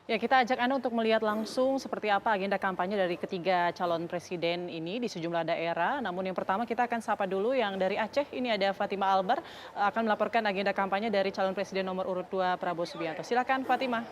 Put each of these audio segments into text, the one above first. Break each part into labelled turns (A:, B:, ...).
A: Ya, kita ajak Anda untuk melihat langsung seperti apa agenda kampanye dari ketiga calon presiden ini di sejumlah daerah. Namun yang pertama kita akan sapa dulu yang dari Aceh. Ini ada Fatima Albar akan melaporkan agenda kampanye dari calon presiden nomor urut 2 Prabowo Subianto. Silakan Fatima.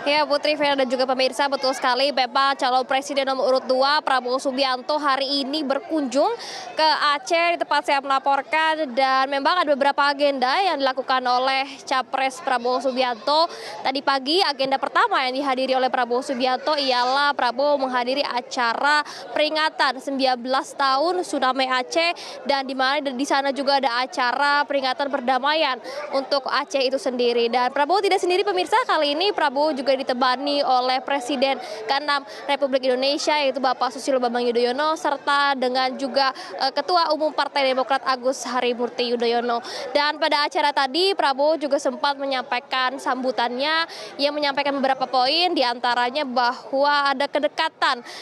B: Ya Putri, Vera dan juga pemirsa, betul sekali Bapak calon presiden nomor urut 2 Prabowo Subianto hari ini berkunjung ke Aceh di tempat saya melaporkan, dan memang ada beberapa agenda yang dilakukan oleh Capres Prabowo Subianto. Tadi pagi agenda pertama yang dihadiri oleh Prabowo Subianto ialah Prabowo menghadiri acara peringatan 19 tahun Tsunami Aceh, dan di mana di sana juga ada acara peringatan perdamaian untuk Aceh itu sendiri. Dan Prabowo tidak sendiri pemirsa, kali ini Prabowo juga ditemani oleh Presiden ke-6 Republik Indonesia yaitu Bapak Susilo Bambang Yudhoyono, serta dengan juga Ketua Umum Partai Demokrat Agus Harimurti Yudhoyono. Dan pada acara tadi Prabowo juga sempat menyampaikan sambutannya yang menyampaikan beberapa poin, diantaranya bahwa ada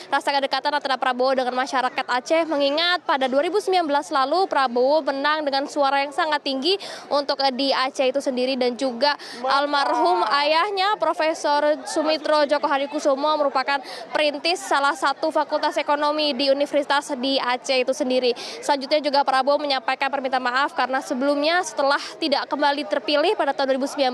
B: rasa kedekatan antara Prabowo dengan masyarakat Aceh, mengingat pada 2019 lalu Prabowo menang dengan suara yang sangat tinggi untuk di Aceh itu sendiri, dan juga almarhum ayahnya Profesor Sumitro Djoko Hadikusumo merupakan perintis salah satu fakultas ekonomi di Universitas di Aceh itu sendiri. Selanjutnya juga Prabowo menyampaikan permintaan maaf karena sebelumnya setelah tidak kembali terpilih pada tahun 2019,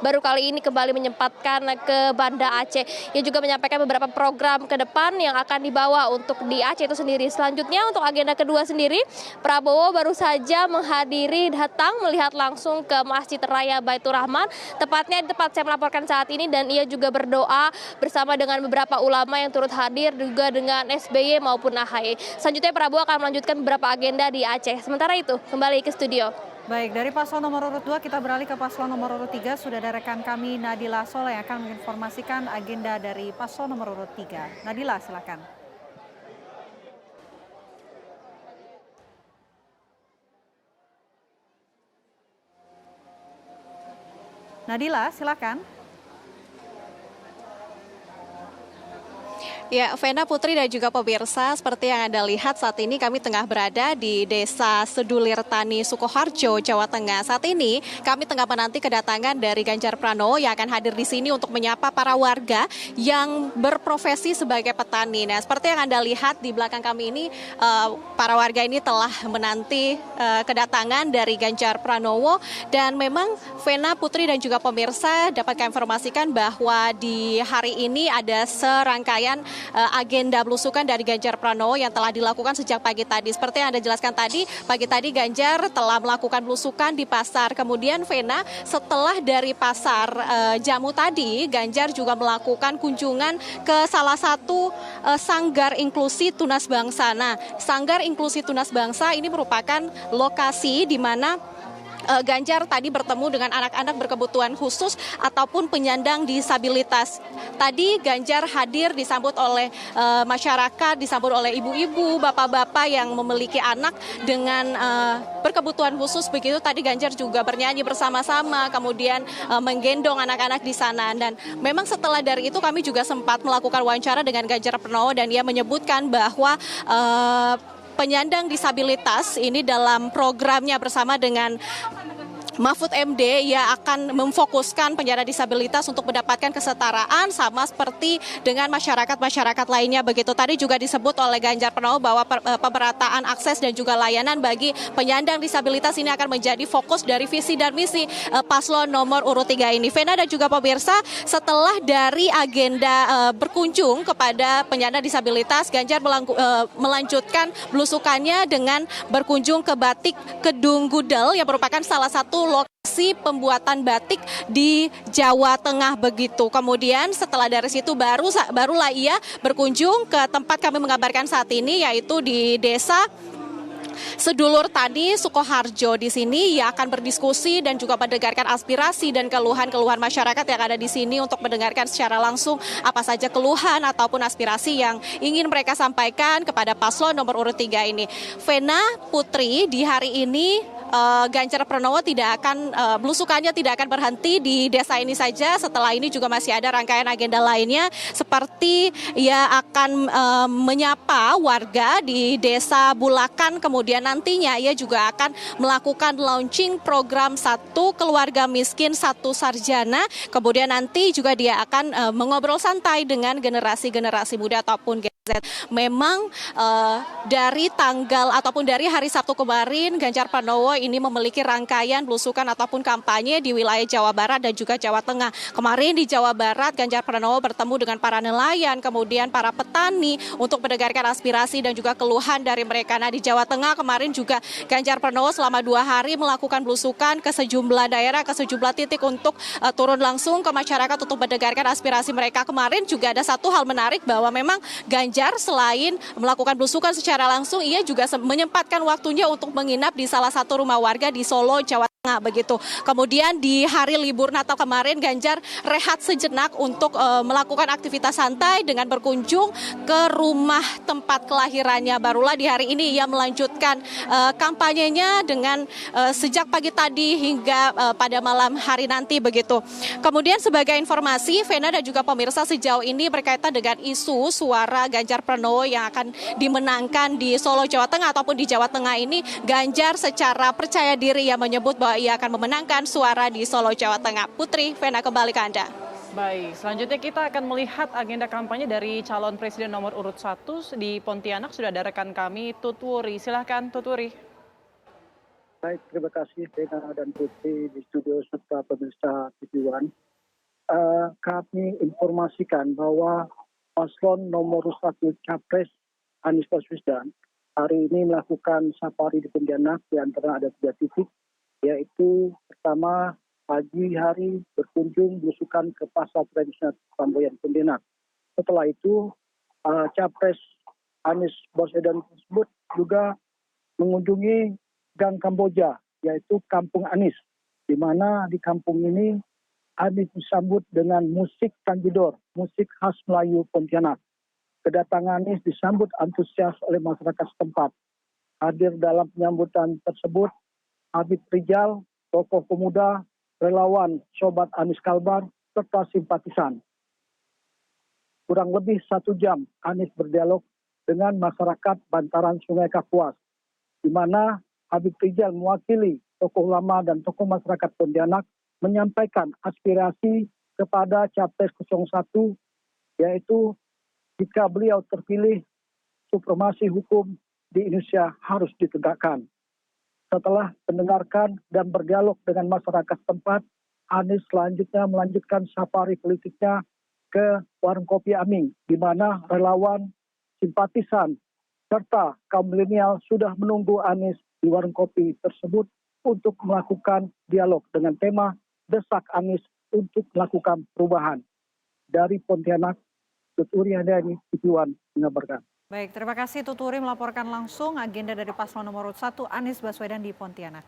B: baru kali ini kembali menyempatkan ke Banda Aceh. Ia juga menyampaikan beberapa program ke depan yang akan dibawa untuk di Aceh itu sendiri. Selanjutnya untuk agenda kedua sendiri, Prabowo baru saja datang melihat langsung ke Masjid Raya Baitur Rahman, tepatnya di tempat saya melaporkan saat ini, dan ia juga berdoa bersama dengan beberapa ulama yang turut hadir, juga dengan SBY maupun AHY. Selanjutnya Prabowo akan melanjutkan beberapa agenda di Aceh. Sementara itu, kembali ke studio.
C: Baik, dari paslon nomor urut 2 kita beralih ke paslon nomor urut 3. Sudah ada rekan kami Nadila Soleh yang akan menginformasikan agenda dari paslon nomor urut 3. Nadila, silakan. Nadila, silakan.
D: Ya, Vena, Putri, dan juga pemirsa, seperti yang Anda lihat saat ini kami tengah berada di Desa Sedulir Tani, Sukoharjo, Jawa Tengah. Saat ini kami tengah menanti kedatangan dari Ganjar Pranowo yang akan hadir di sini untuk menyapa para warga yang berprofesi sebagai petani. Nah, seperti yang Anda lihat di belakang kami ini, para warga ini telah menanti kedatangan dari Ganjar Pranowo, dan memang Vena, Putri, dan juga pemirsa dapat kami informasikan bahwa di hari ini ada serangkaian agenda belusukan dari Ganjar Pranowo yang telah dilakukan sejak pagi tadi. Seperti yang Anda jelaskan tadi, pagi tadi Ganjar telah melakukan belusukan di pasar. Kemudian Vena, setelah dari pasar jamu tadi, Ganjar juga melakukan kunjungan ke salah satu sanggar inklusi Tunas Bangsa. Nah, sanggar inklusi Tunas Bangsa ini merupakan lokasi di mana Ganjar tadi bertemu dengan anak-anak berkebutuhan khusus ataupun penyandang disabilitas. Tadi Ganjar hadir disambut oleh masyarakat, disambut oleh ibu-ibu, bapak-bapak yang memiliki anak dengan berkebutuhan khusus. Begitu tadi Ganjar juga bernyanyi bersama-sama, kemudian menggendong anak-anak di sana. Dan memang setelah dari itu kami juga sempat melakukan wawancara dengan Ganjar Pranowo, dan ia menyebutkan bahwa penyandang disabilitas ini dalam programnya bersama dengan Mahfud MD, ia akan memfokuskan penyandang disabilitas untuk mendapatkan kesetaraan sama seperti dengan masyarakat-masyarakat lainnya. Begitu tadi juga disebut oleh Ganjar Pranowo bahwa pemerataan akses dan juga layanan bagi penyandang disabilitas ini akan menjadi fokus dari visi dan misi paslon nomor urut 3 ini. Vena dan juga pemirsa, setelah dari agenda berkunjung kepada penyandang disabilitas, Ganjar melanjutkan belusukannya dengan berkunjung ke Batik Kedung Gudel yang merupakan salah satu lokasi pembuatan batik di Jawa Tengah begitu. Kemudian setelah dari situ barulah ia berkunjung ke tempat kami mengabarkan saat ini, yaitu di Desa Sedulur Tani, Sukoharjo. Di sini ia akan berdiskusi dan juga mendengarkan aspirasi dan keluhan-keluhan masyarakat yang ada di sini untuk mendengarkan secara langsung apa saja keluhan ataupun aspirasi yang ingin mereka sampaikan kepada paslon nomor urut 3 ini. Vena, Putri, di hari ini Ganjar Pranowo tidak akan belusukannya tidak akan berhenti di desa ini saja. Setelah ini juga masih ada rangkaian agenda lainnya seperti ia akan menyapa warga di desa Bulakan, kemudian nantinya ia juga akan melakukan launching program Satu Keluarga Miskin Satu Sarjana. Kemudian nanti juga dia akan mengobrol santai dengan generasi muda ataupun Gen Z. Memang dari tanggal ataupun dari hari Sabtu kemarin Ganjar Pranowo ini memiliki rangkaian belusukan ataupun kampanye di wilayah Jawa Barat dan juga Jawa Tengah. Kemarin di Jawa Barat Ganjar Pranowo bertemu dengan para nelayan, kemudian para petani untuk mendengarkan aspirasi dan juga keluhan dari mereka. Nah, di Jawa Tengah kemarin juga Ganjar Pranowo selama 2 hari melakukan belusukan ke sejumlah daerah, ke sejumlah titik untuk turun langsung ke masyarakat untuk mendengarkan aspirasi mereka. Kemarin juga ada satu hal menarik bahwa memang Ganjar selain melakukan belusukan secara langsung, ia juga menyempatkan waktunya untuk menginap di salah satu rumah warga di Solo, Jawa Tengah begitu. Kemudian di hari libur Natal kemarin Ganjar rehat sejenak untuk melakukan aktivitas santai dengan berkunjung ke rumah tempat kelahirannya. Barulah di hari ini ia melanjutkan kampanyenya dengan sejak pagi tadi hingga pada malam hari nanti begitu. Kemudian sebagai informasi, Vena dan juga pemirsa, sejauh ini berkaitan dengan isu suara Ganjar Pranowo yang akan dimenangkan di Solo, Jawa Tengah ataupun di Jawa Tengah ini, Ganjar secara percaya diri yang menyebut bahwa ia akan memenangkan suara di Solo, Jawa Tengah. Putri, Vena, kembali ke Anda.
A: Baik, selanjutnya kita akan melihat agenda kampanye dari calon presiden nomor urut 1 di Pontianak. Sudah ada rekan kami, Tutwuri. Silahkan, Tutwuri.
E: Baik, terima kasih Vena dan Putri di studio serta pemirsa TV One. Kami informasikan bahwa paslon nomor 1 Capres Anies Baswedan hari ini melakukan safari di Pontianak, di antara ada 3 titik, yaitu pertama pagi hari berkunjung belusukan ke pasar tradisional Tamboyan Pontianak. Setelah itu Capres Anies Baswedan tersebut juga mengunjungi Gang Kamboja, yaitu Kampung Anies, di mana di kampung ini Anies disambut dengan musik tanjidor, musik khas Melayu Pontianak. Kedatangan Anies disambut antusias oleh masyarakat setempat. Hadir dalam penyambutan tersebut Habib Rijal, tokoh pemuda, relawan Sobat Anies Kalbar, serta simpatisan. Kurang lebih 1 jam Anies berdialog dengan masyarakat bantaran Sungai Kapuas, di mana Habib Rijal mewakili tokoh ulama dan tokoh masyarakat Pontianak menyampaikan aspirasi kepada Capres 01, yaitu jika beliau terpilih, supremasi hukum di Indonesia harus ditegakkan. Setelah mendengarkan dan berdialog dengan masyarakat tempat, Anies selanjutnya melanjutkan safari politiknya ke warung kopi Aming, di mana relawan, simpatisan, serta kaum milenial sudah menunggu Anies di warung kopi tersebut untuk melakukan dialog dengan tema Desak Anies untuk melakukan perubahan. Dari Pontianak, Tuturi Handayani, TV One mengabarkan.
C: Baik, terima kasih Tuturi melaporkan langsung agenda dari paslon nomor 1 Anies Baswedan di Pontianak.